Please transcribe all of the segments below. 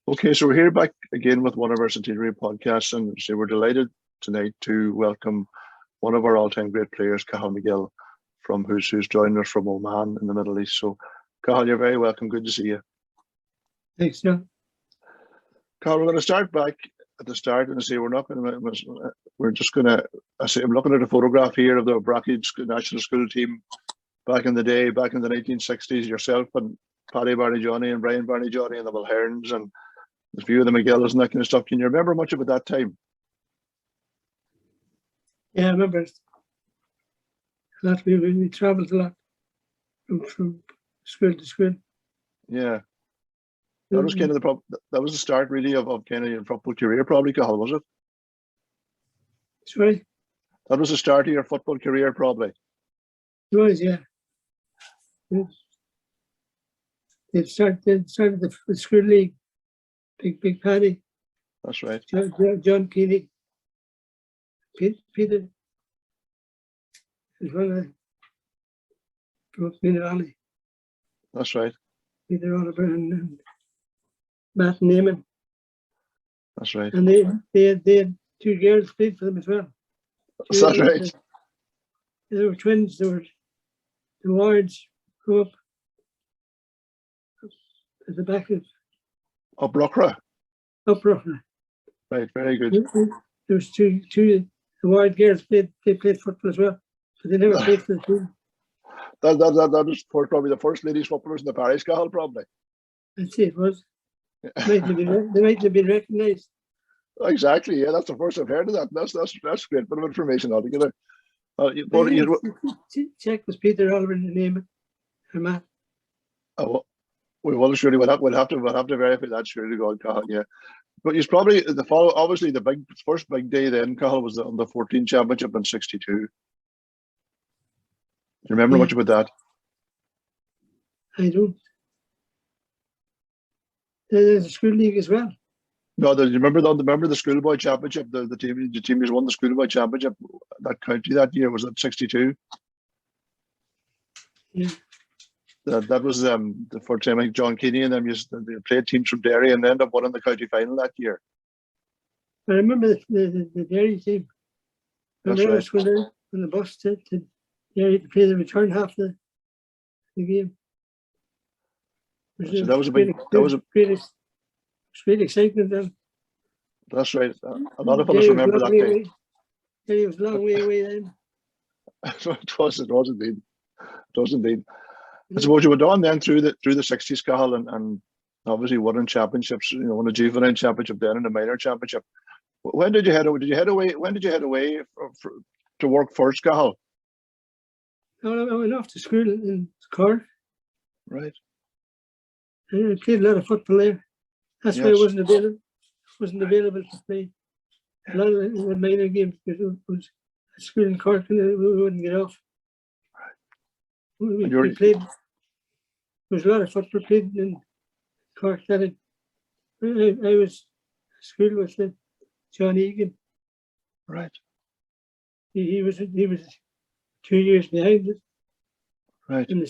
Okay, so we're here back again with one of our Centenary podcasts, and so we're delighted tonight to welcome one of our all-time great players, Cathal McGill, from who's joined us from Oman in the Middle East. So, Cathal, you're very welcome. Good to see you. Thanks, John. Cathal, we're going to start back at the start and say we're just going to. I'm looking at a photograph here of the Brackage national school team back in the day, back in the 1960s. Yourself and Paddy Barney-Johnny and Brian Barney-Johnny and the Mulherns and a few of the McGills and that kind of stuff. Can you remember much about that time? Yeah, I remember a lot. We travelled a lot from school to school. Yeah, that was kind of that was the start really of kind of your football career, probably, Cathal, was it? Sorry? That was the start of your football career, probably. It was, yeah. They started the school league. Big Paddy. That's right. John Keeley. Peter. As well as Peter Ollie. That's right. Peter Oliver and Matt Neyman. That's right. And they had two girls played for them as well. That's right. They were twins. They were the Wards grew up at the back of Up Rockra. Right, very good. There was two the Ward girls played football as well, but they never played for the team. That was probably the first ladies footballers in the parish, Cathal, probably. I'd say it was. They might have been recognised. Exactly, yeah, that's the first I've heard of that. That's great bit of information altogether. Check was Peter Oliver in the name or Matt. Oh, well, surely we'll have to verify that, surely, God, Cathal, yeah. But he's probably obviously the first big day then, Cathal, was the 14 championship in '62. Do you remember much about that? I don't. There's a school league as well. No, do you remember the schoolboy championship? The team who's won the schoolboy championship that county that year, was it '62? Yeah. That was the first time, like John Keeney and them they played teams from Derry and ended up winning the county final that year. I remember the Derry team. Remember us when the bus to Derry to play the return half the game. So that was great excitement then. That's right. A lot of us remember that day. Derry was a long way away then. It was indeed. I suppose you went on then through the '60s, Cathal, and obviously winning championships. Won a juvenile championship then and a minor championship. When did you head away? When did you head away to work first, Cathal? I went off to school in Cork. Right. I played a lot of football there. That's why I wasn't available to play a lot of the minor games because it was at school in Cork and we wouldn't get off. Right. We played. There was a lot of football played in Cork. I was at school with John Egan. Right. He was 2 years behind it. Right. And the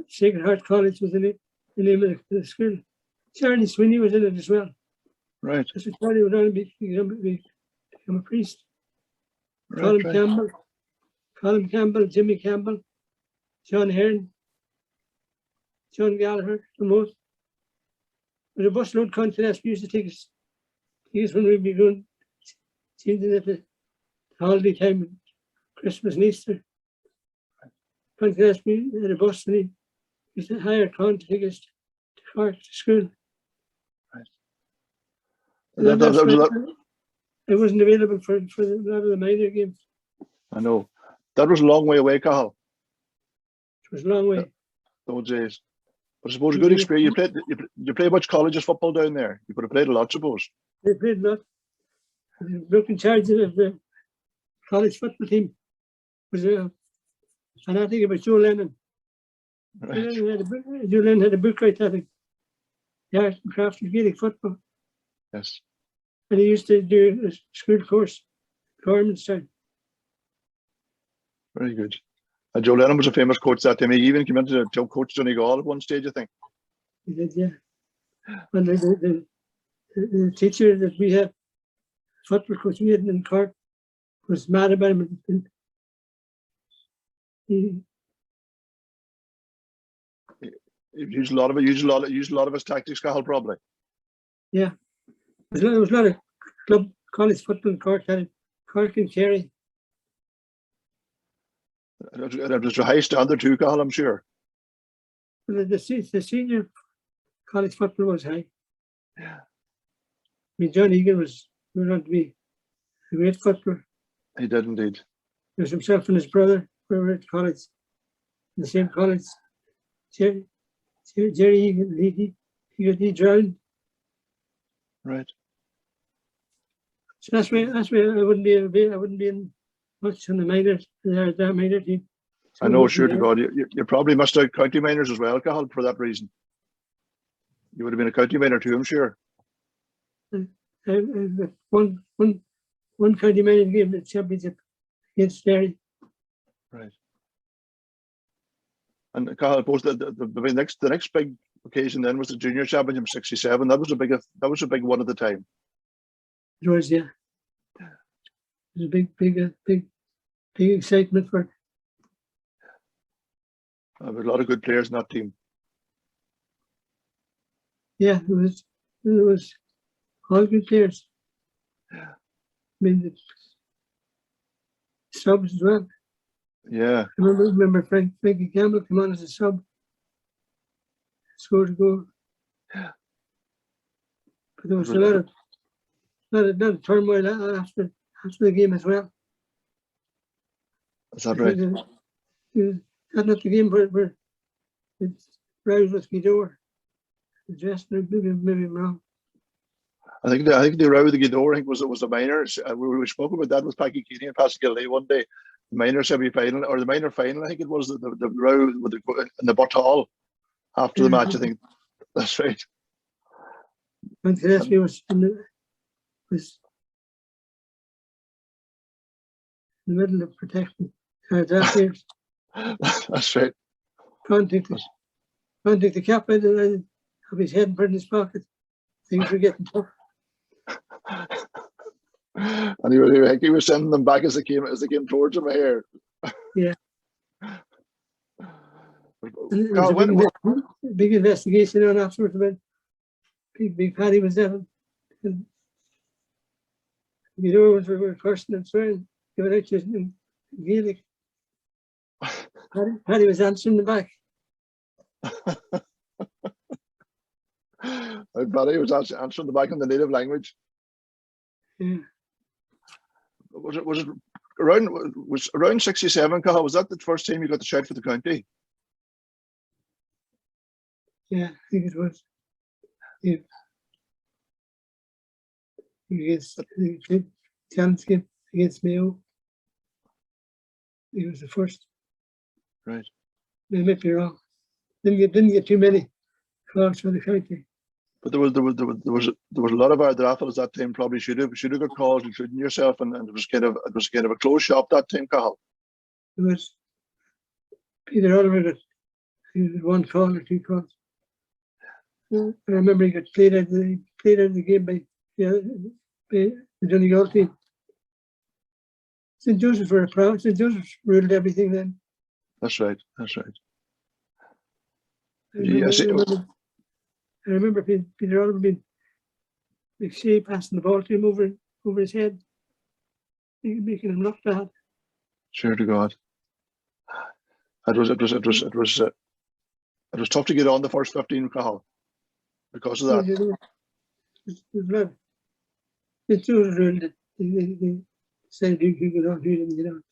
Sacred Heart College was the name of the school. Charlie Sweeney was in it as well. Right. That's what Charlie went on to become a priest. Right, Colin Campbell, Jimmy Campbell, John Hearn, John Gallagher, the most. But a busload contest, we used to take us when we'd be going changing at the holiday time, Christmas and Easter. Contest, we had a bus and he used to hire Con to take us to Cork to school. Right. I wasn't available for a lot of the minor games. I know. That was a long way away, Cathal. It was a long way. Those days. But I suppose a good experience. You played much colleges football down there. You could have played a lot, I suppose. They played a lot. The book in charge of the college football team was a fanatic about Joe Lennon. Right. Joe Lennon had a book right at it. The art and craft of Gaelic football. Yes. And he used to do a school course, Gormanstown. Very good. And Joe Lennon was a famous coach that time. He even came into the coach Donegal at one stage, I think. He did, yeah. Well, the the teacher that we had, football coach we had in Cork, was mad about him. And he used a lot of his tactics, Cathal, probably. yeah, there was a lot of club college football in Cork, had it, Cork and Kerry. And it was a high standard too, Cathal, I'm sure. But the senior college football was high. Yeah. I mean, John Egan went on to be a great footballer. He did indeed. There was himself and his brother who were at college, in the same college. Jerry Egan, he drowned. Right. So that's why I wouldn't be in much on the minors, that minor team. So I know, sure to God, you probably missed out county minors as well, Cathal, for that reason. You would have been a county minor too, I'm sure. One county minor game, the championship against Derry. Right. And Cathal, I suppose the next big occasion then was the junior championship '67. That was a big one at the time. It was, yeah. It was a big excitement for it. There were a lot of good players in that team. Yeah, it was all good players. Yeah. I mean, the subs as well. Yeah. I remember Frankie Campbell came on as a sub, scored a goal. Yeah. But there was a lot of turmoil after the game as well. Is that right? That's not the game where it's roused with Guidor. The dressing room, maybe I'm wrong. I think the row with the Guidor, I think was the minors. We spoke about that with Packy Keaney and Pascal Lee one day. The minor semi-final or the minor final, I think it was the row with in the Burt Hall after the match. I think that's right. And Gillespie was in the middle of protecting years. That's right. Can't take the cap out and have his head in his pocket. Things were getting tough. And he was sending them back as they came towards him here. Yeah. Carl, big investigation on afterwards about Big Paddy was there. And were cursing and swearing. They were out just in Gaelic. Paddy was answering the back. Paddy was answering the back in the native language. Yeah. Was around '67, Cathal? Was that the first time you got the shout for the county? Yeah, I think it was. Yeah. Against the chance game against Mayo. He was the first. Right. I might be wrong. Didn't get too many calls for the county. But there was a lot of our drafts at that time probably should have got calls, including yourself, and it was kind of a closed shop that time, Cathal. It was Peter Oliver got one call or two calls. I remember he got played out of the game by the Donegal team. St. Joseph's were proud. St. Joseph's ruled everything then. That's right. That's right. I remember Peter Oliver being McShea passing the ball to him over his head, making him look bad. Sure to God. It was tough to get on the first 15, Cathal, because of that. It's so ruled that they said who could on, who didn't get on.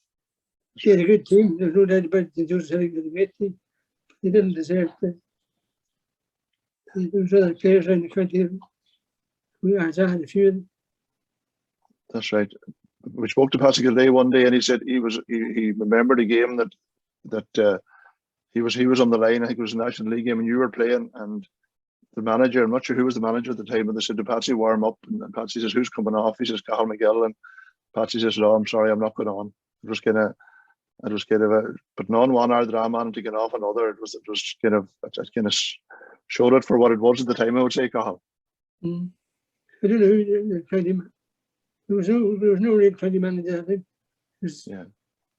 They had a good team. There's no doubt about it. They just had a great team. They didn't deserve it. There was other players around the country. I had a few of them. That's right. We spoke to Pascal Day one day, and he said he remembered a game that he was on the line. I think it was a National League game, and you were playing, and the manager, I'm not sure who was the manager at the time, but they said to Patsy, warm up, and Patsy says, who's coming off? He says, Cathal McGill, and Patsy says, no, I'm sorry, I'm not going on. It was kind of putting on 1 hour drama and taking off another. It kind of showed it for what it was at the time, I would say, Cathal. Mm. I don't know who the county man. There was no real county manager. I think it was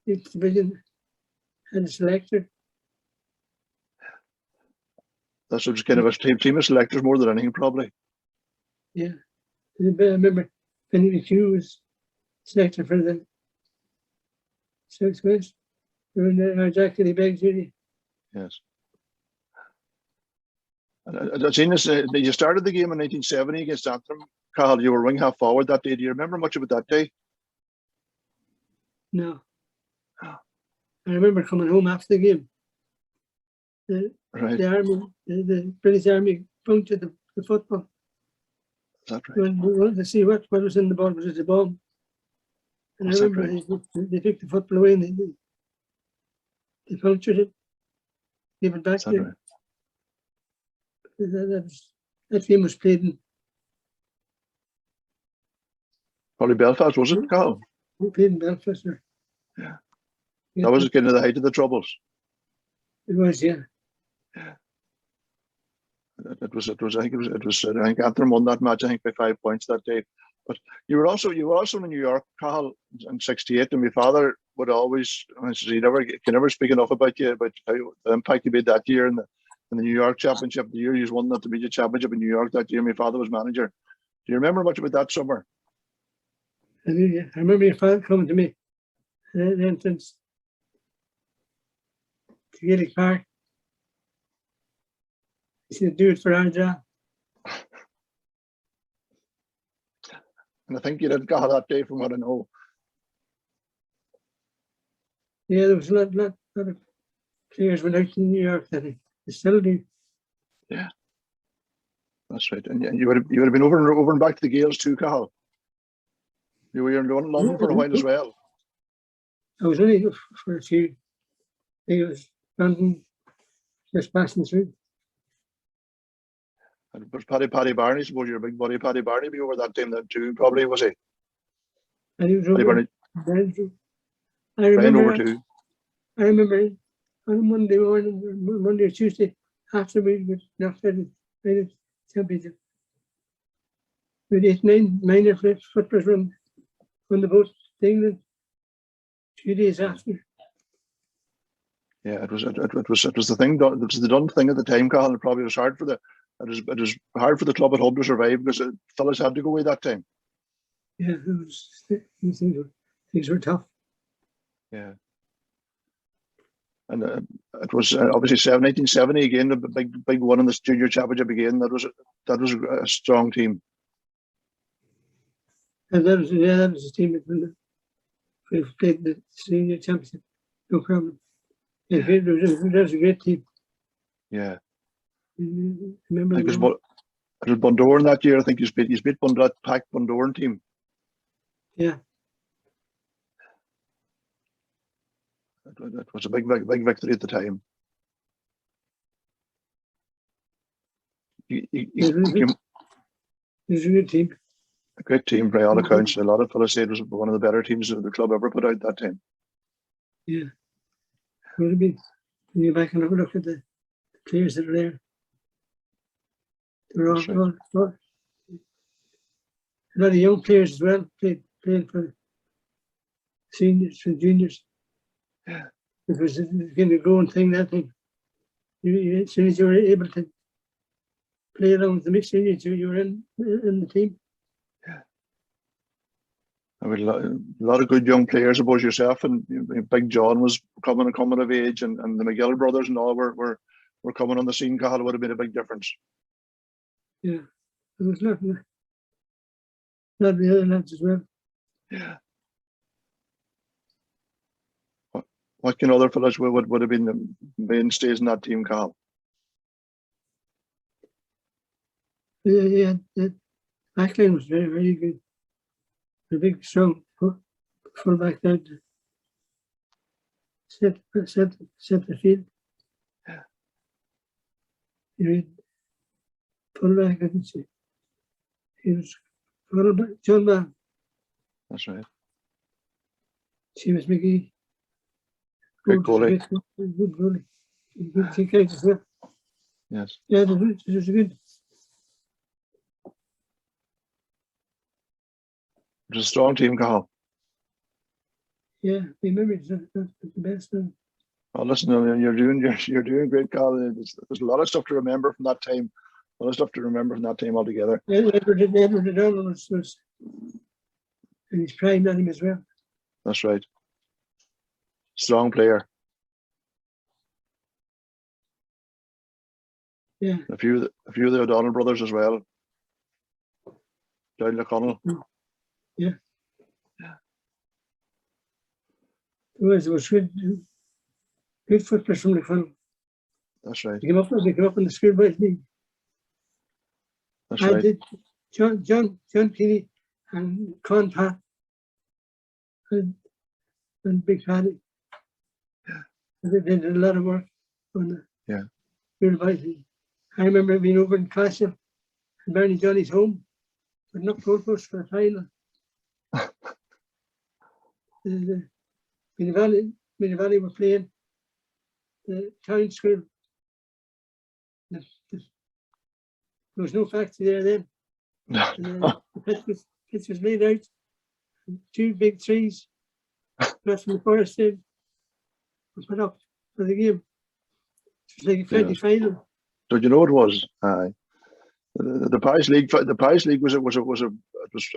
each division had a selector. That's just kind of a team of selectors more than anything, probably. Yeah, I remember Benny McHugh was selector for the Southwest. Jack Kelly Beggs, really. Yes. And I've seen this. You started the game in 1970 against Antrim. Cathal, you were wing half forward that day. Do you remember much about that day? No. I remember coming home after the game. The army, the British Army punctured the football. Is that right? We wanted to see what was in the ball. Was it a bomb? And I remember they took the football away and they punctured it, gave it back to him. That game was played in probably Belfast, was it, Cathal? We played in Belfast. Yeah. That was kind of the height of the troubles. It was, yeah. It was. I think Antrim won that match. I think by 5 points that day. But you were also in New York, Cathal, in '68, and my father would always. He never speak enough about you, about how the impact you made that year in the New York Championship. The year you won that Intermediate Championship in New York that year, my father was manager. Do you remember much about that summer? I do, yeah. I remember your father coming to me at the entrance to Gaelic Park. He said, "Do it for our job." And I think you did Cathal that day, from what I know. Yeah, there was a lot of players went out in New York that they still do. Yeah, that's right. And you would have been over and back to the Gaels too, Cathal. You were in London for a while as well. I was only for a few. I think it was London, just passing through. And it was Paddy Barney. Suppose your big buddy Paddy Barney be over that time then too, probably, was he? And he was Paddy over. Barney. I remember. Over too. I remember on Monday morning, Monday or Tuesday, after we knocked out the championship, we had 8, 9 of the footballers on the boat to England. 2 days after. Yeah, it was the thing. It was the done thing at the time, Cathal. It probably was hard for it was hard for the club at home to survive because fellas had to go away that time. Yeah, things were tough. Yeah. And it was obviously 1970 again, the big one in the junior championship again. That was a strong team. And that was a team that we played the senior championship, no problem. Yeah, that was a great team. Yeah. Remember it was Bundoran that year. I think you beat that packed Bundoran team. Yeah. It was a big victory at the time. It was a good team. A great team by all accounts. A lot of fellas said it was one of the better teams that the club ever put out that time. Yeah. It would have been. When you back and have a look at the players that are there. They're all a lot of young players as well, playing for seniors and juniors. Yeah. It was a kind of growing thing that time. As soon as you were able to play along with the mixed seniors, you were in the team. Yeah. I mean, a lot of good young players, I suppose yourself and Big John was coming of age, and the McGill brothers and all were coming on the scene. Cathal would have been a big difference. Yeah, there was not the other lads as well. Yeah. What kind of other fellas would have been the mainstays in that team, Cathal? Yeah, the backline was very, very good. A big, strong fullback there to set the field. Yeah. You read fullback, I can see. He was fullback, John Mann. That's right. Seamus McGee. Great goalie. Good goalie. Good kick out as well. Yes. Yeah, it was good. It was a strong team, Cathal. Yeah, my memory's not the best now. Oh, listen, you're doing great, Cathal. There's a lot of stuff to remember from that time. A lot of stuff to remember from that time altogether. Edward O'Donnell was in his prime, not him as well. That's right. Strong player. Yeah. A few of the O'Donnell brothers as well. Down McConnell. Yeah. It was good footballers from McConnell. That's right. They came up in the schoolboys league. That's I right. did John Keane and Con Pat and Big Paddy. They did a lot of work on the schoolboys league. I remember being over in Castle and Barney Johnny's home, putting up goalposts for a final. Minnie Valley were playing the town school. There was no factory there then. The pitch was laid out. 2 big trees across from the forest there were put up for the game. It was like a county final. So you know it was? The Parish League was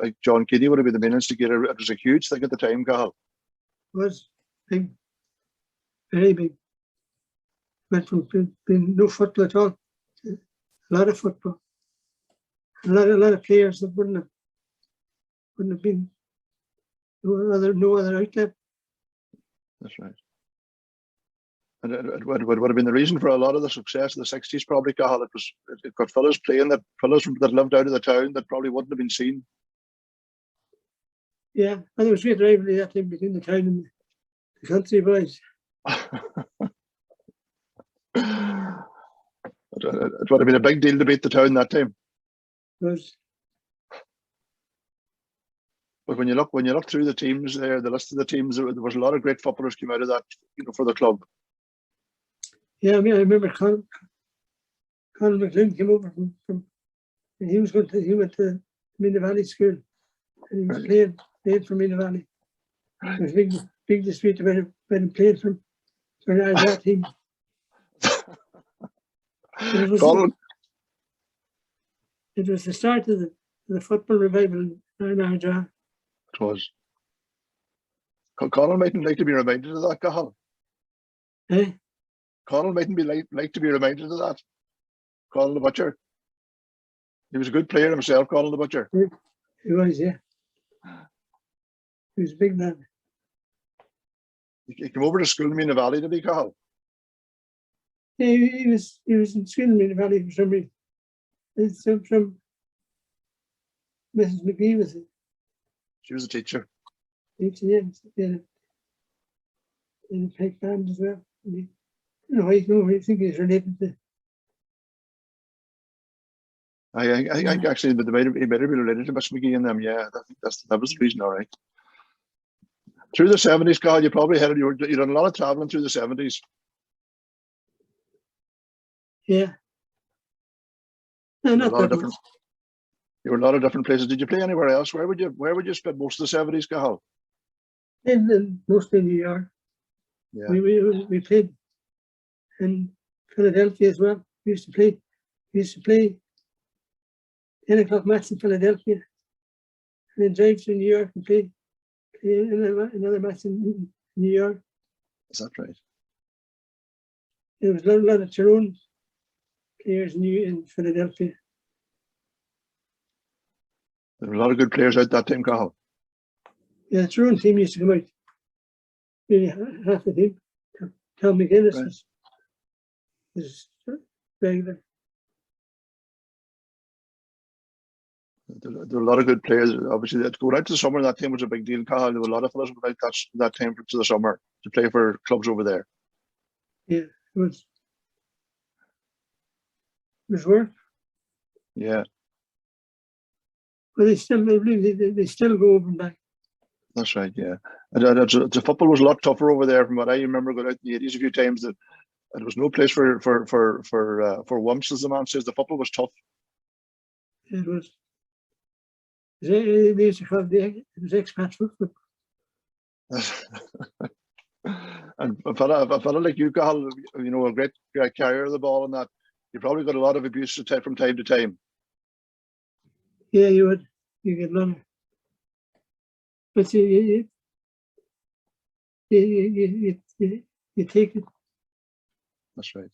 like John Keady would have been the main instigator. It was a huge thing at the time, Cathal. It was big, very big. Went from being no football at all to a lot of football. A lot of players that wouldn't have been no other outlet. That's right. And it would have been the reason for a lot of the success of the 60s, probably, Cathal. It got fellas playing fellas that lived out of the town that probably wouldn't have been seen. Yeah, and there was great rivalry that time between the town and the country boys. It would have been a big deal to beat the town that time. It was. But when you look through the teams there, the list of the teams, there was a lot of great footballers came out of that, for the club. Yeah, I mean, I remember Cathal McGill came over from and he went to Minnie Valley School, and he was playing for Minnie Valley. There was a big dispute about him playing for that team. It was the start of the football revival in Ardra. It was. Connell mightn't like to be reminded of that, Cathal. Eh? Connell mightn't be like to be reminded of that. Connell the Butcher. He was a good player himself, Connell the Butcher. He was, yeah. He was a big man. He came over to school in Minnie Valley, did he, Cathal? Yeah, he was in school in Minnie Valley for some reason. From Mrs. McGee was it? She was a teacher. Yeah, in the Pike band as well. I think he's related to. I think actually, but he might have been related to Miss McGee and them. Yeah, I think that was the reason. All right. Through the 70s, Cathal, you probably you done a lot of traveling through the 70s. Yeah. No, not that much. You were in a lot of different places. Did you play anywhere else? Where would you spend most of the 70s, Cathal? Mostly New York. Yeah. We played in Philadelphia as well. We used to play 10 o'clock match in Philadelphia, and then drive to New York and play another match in New York. Is that right? There was a lot of Tyrone players in Philadelphia. There were a lot of good players out that time, Cathal. Yeah, the Tyrone team used to come out. Really, half the team. Cathal McGill was regular. There were a lot of good players. Obviously, going out to the summer that time was a big deal, Cathal. There were a lot of fellas who went out that time to the summer to play for clubs over there. Yeah, it was work. Yeah. But they still go over and back. That's right, yeah. The football was a lot tougher over there from what I remember going out in the 80s a few times. That there was no place for wumps, as the man says. The football was tough. It was. They used to call it expat football. And a fella like you, Cathal, you know, a great carrier of the ball and that, you probably got a lot of abuse from time to time. Yeah, you would. You get a lot of. But you take it. That's right.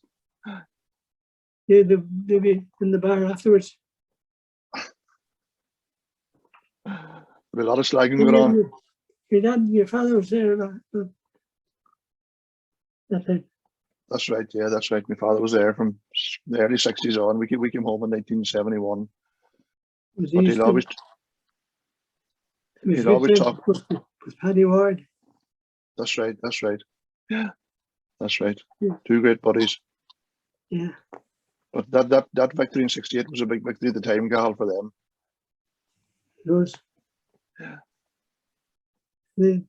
Yeah, they'll be in the bar afterwards. There'll be a lot of slagging going on. Your dad, your father was there that time. That's right. Yeah, that's right. My father was there from the early 60s on. We came home in 1971. But he'll always talk. With Paddy Ward. That's right. That's right. Yeah, that's right. Yeah. Two great buddies. Yeah. But that victory in '68 was a big victory at the time, Cathal, for them. It was. Yeah. That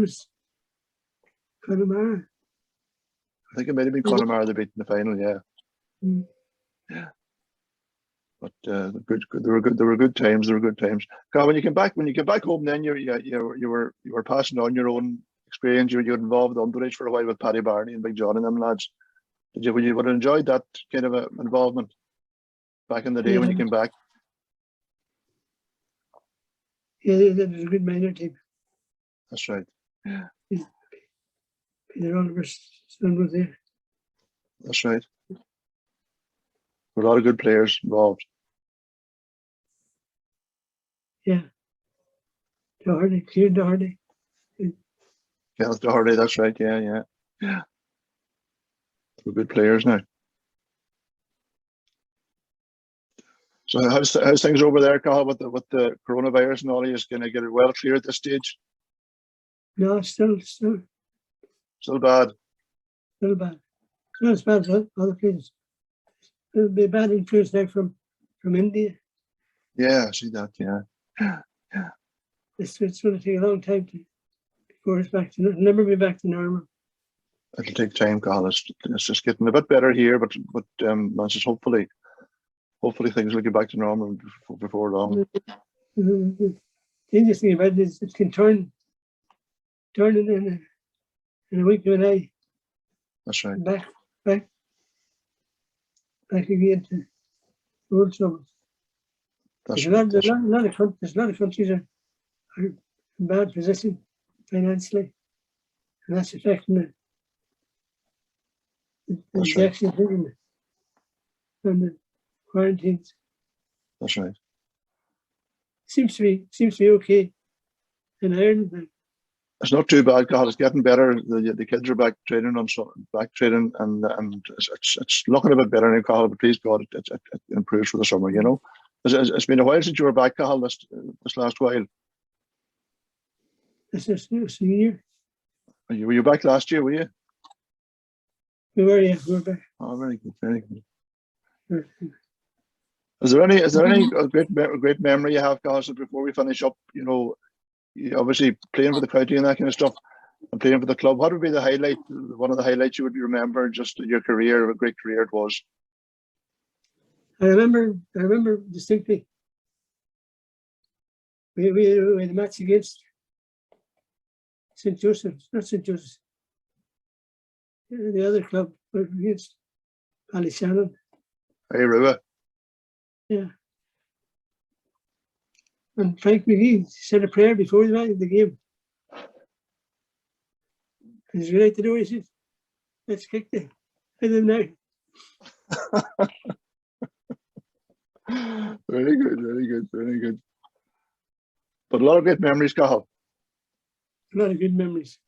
was Connemara. I think it might have been Connemara they beat in the final. Yeah. Mm. Yeah. But they were good times. They were good times. Cathal, when you came back home, then you were passing on your own experience. You were involved with underage for a while with Paddy Barney and Big John and them lads. Would you have enjoyed that kind of involvement back in the day when you came back? Yeah, that was a good minor team. That's right. Yeah. Peter Oliver's son was there. That's right. There were a lot of good players involved. Yeah. Doherty, Kieran Doherty. Kenneth Doherty, that's right. Yeah. We're good players now. So how's things over there, Cathal, with the coronavirus and all? Are you just gonna get it well clear at this stage? No, still bad. Still bad. Not as bad as other places. There'll be a bad influence now from India. Yeah, I see that. Yeah. It's going to take a long time before it's back to never be back to normal. It'll take time, Cathal. It's just getting a bit better here, but just hopefully things will get back to normal before long. The interesting about it is it can turn in a week of an eye. That's right. Back again to old troubles. There's a lot of countries are in bad position financially, and that's affecting the injections and the quarantines. That's right. Seems to be okay in Ireland. It's not too bad, Cathal. It's getting better. The kids are back training and it's looking a bit better now, Cathal. But please God, it improves for the summer. You know, it's been a while since you were back, Cathal. This last while. This is a year. Were you back last year? Were you? We were back. Oh, very good, very good. Is there any great memory you have, Cathal? Before we finish up, you know, obviously playing for the county and that kind of stuff, and playing for the club. What would be one of the highlights you would remember just in your career? A great career it was. I remember distinctly. We had a match against St. Joseph's, not St. Joseph's. The other club against Ballyshannon. Hey, Rua. Yeah. And Frank McGee said a prayer before the game. And he's right to do it. He says, let's kick them now. Very good. But a lot of great memories, Cathal. A lot of good memories.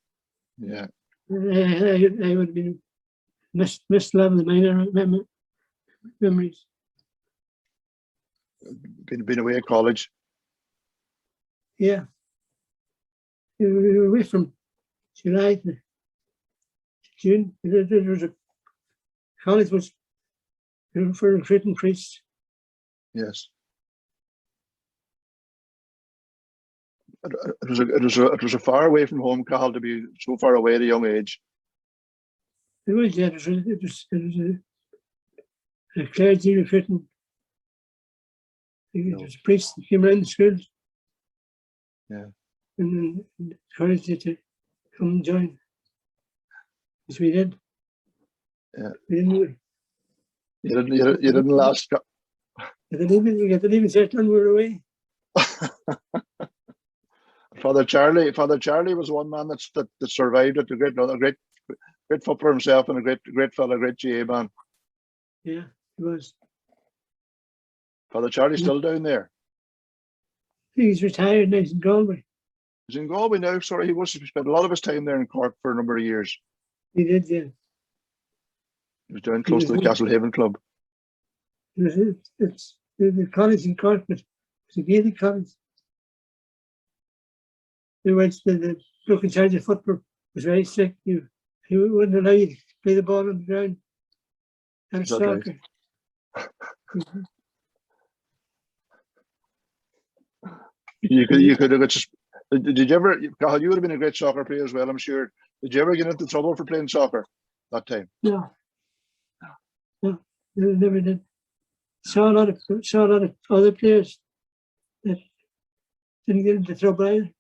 Yeah. I would have been missed a lot of the minor memories. Been away at college. Yeah. We were away from July to June. There was a college was for recruiting priests. Yes. It was a far away from home, Cathal, to be so far away at a young age. It was, yeah. It was a clergy recruiting There was a priest that came around the schools. Yeah. And then encouraged you to come and join. Yes, we did. Yeah. We didn't. You didn't last. We got the leaving cert and we were away. Father Charlie was one man that survived it. A great footballer himself, and a great fellow, great GA man. Yeah, he was. Father Charlie's still down there. I think he's retired now. He's in Galway. He's in Galway now. Sorry, he spent a lot of his time there in Cork for a number of years. He did, yeah. He was down close to the Castlehaven club. It's the college in Cork, but it's a Gaelic college. The look in charge of football was very strict. He wouldn't allow you to play the ball on the ground. And soccer. Right? You could have just. Did you ever? Cathal, you would have been a great soccer player as well, I'm sure. Did you ever get into trouble for playing soccer that time? No, never did. Saw a lot of other players that didn't get into trouble either.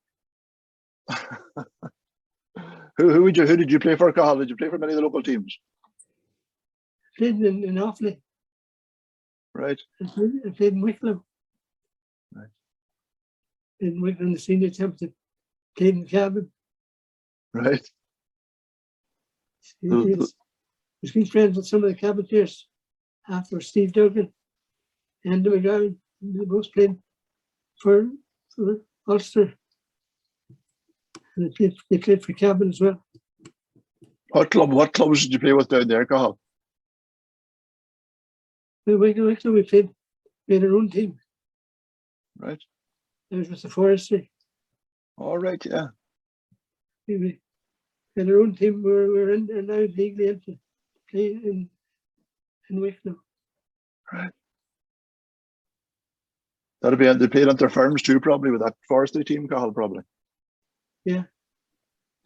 Who did you play for, Cathal? Did you play for many of the local teams? Played in Offaly. Right. I played in Wicklow. Right. In Wicklow in the senior championship. Played in Cavan. Right. He was good friends with some of the Cavan players. After Steve Duggan, Andy McConnell, they both played for Ulster. And they played for Cavan as well. What clubs did you play with down there, Cathal? In Wicklow, we played our own team. Right. It was with the forestry. All right, yeah. We had our own team. We're now legally able to play in Wicklow. Right. They played at their farms too, probably, with that forestry team, Cathal, probably. Yeah.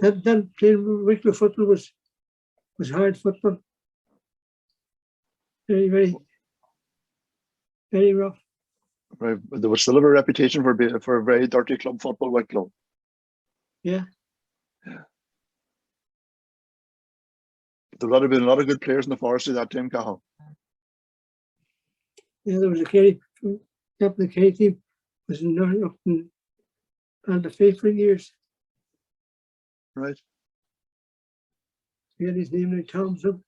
That playing Wicklow football was hard football. Very, very, very rough. Right. But there was still have a reputation for a very dirty club football, Wicklow. Yeah. Yeah. There would have been a lot of good players in the forestry that time, Cathal. Yeah, there was a Kerry, captain of the Kerry team was up in the Faith for years. Right. He had his name like Thompson.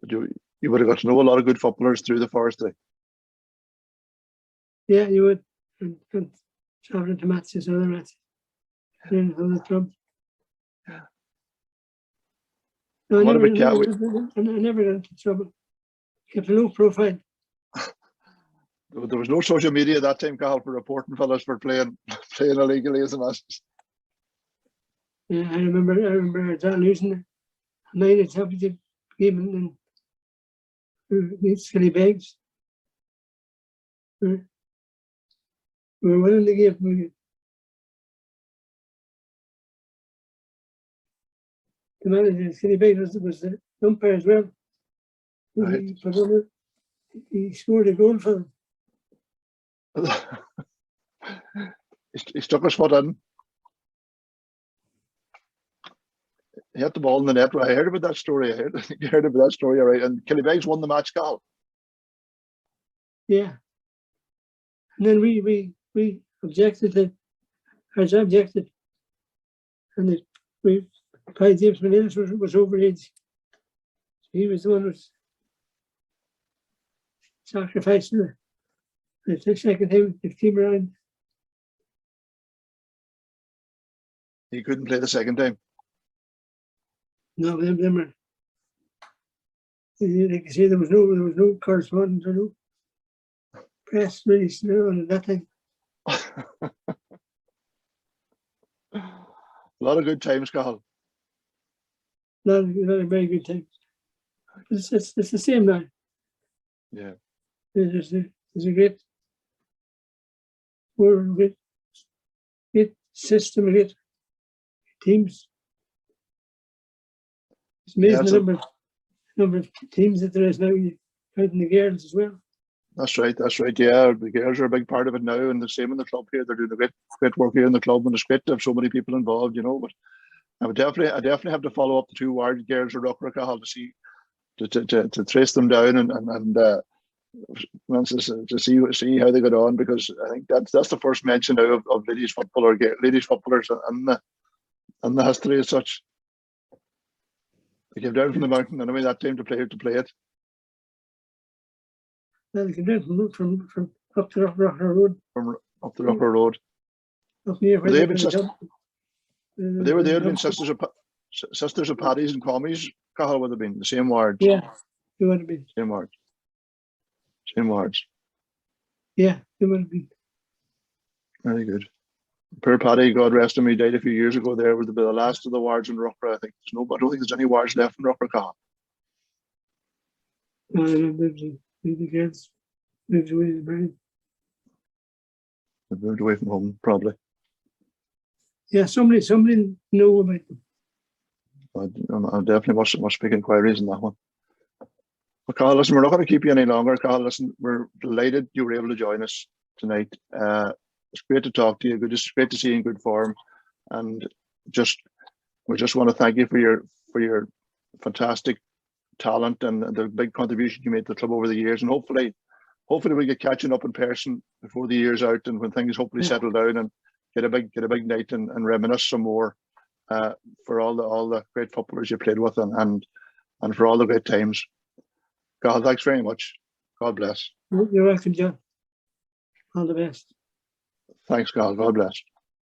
You would have got to know a lot of good footballers through the forestry. Yeah, you would. And traveling to matches, other matches, playing for other clubs. Yeah. No, I What never got into trouble. Kept a low profile. There was no social media at that time, Cathal, for reporting fellas for playing illegally as a matches. Yeah, I remember John losing a minor championship game against Skelly Beggs. We were winning the game. The manager, Skelly Beggs, was the umpire as well. Right. He scored a goal for them. He stuck his foot in. He hit the ball in the net. I heard about that story. You heard about that story, all right. And Killybegs won the match, Cathal. Yeah. And then we objected to, Hards objected. And James Menendez was overage. He was the one who was sacrificing the second time it came around. He couldn't play the second time. No, them were. Like you say, there was no correspondence or no press release on that time. A lot of good times, Cathal. Not a very good time. It's the same now. Yeah. There's a great system, a great teams. It's amazing the number of teams that there is now. You out in the girls as well. That's right. That's right. Yeah, the girls are a big part of it now, and the same in the club here. They're doing a great work here in the club, and it's great to have so many people involved. But I definitely have to follow up the two Ward girls of Rockbrook. I'll have to see to trace them down and to see how they got on, because I think that's the first mention now of ladies football or ladies footballers and the history as such. They came down from the mountain anyway that time to play it. Well, they came down from up the Rocker Road. From up the Rocker Road. Up near where They were there been sisters of Paddy's and Commies. Cathal would have been the same wards. Yeah, they would have been. Same wards. Yeah, they would have been. Very good. Poor Paddy, God rest him, he died a few years ago. There was the last of the wards in Rockbrook. I don't think there's any wards left in Rockbrook, Cathal. No, the girls moved away to Brian. They moved away from home, probably. Yeah, somebody know about them. I definitely must make inquiries on that one. But Cathal, listen, we're not going to keep you any longer. Cathal, listen, we're delighted you were able to join us tonight. It's great to talk to you. It's great to see you in good form, and we just want to thank you for your fantastic talent and the big contribution you made to the club over the years. And hopefully we get catching up in person before the year's out, and when things hopefully settle down, and get a big night and reminisce some more for all the great footballers you played with and for all the great times. Cathal, thanks very much. God bless. You're welcome, John. All the best. Thanks, Cathal. God bless.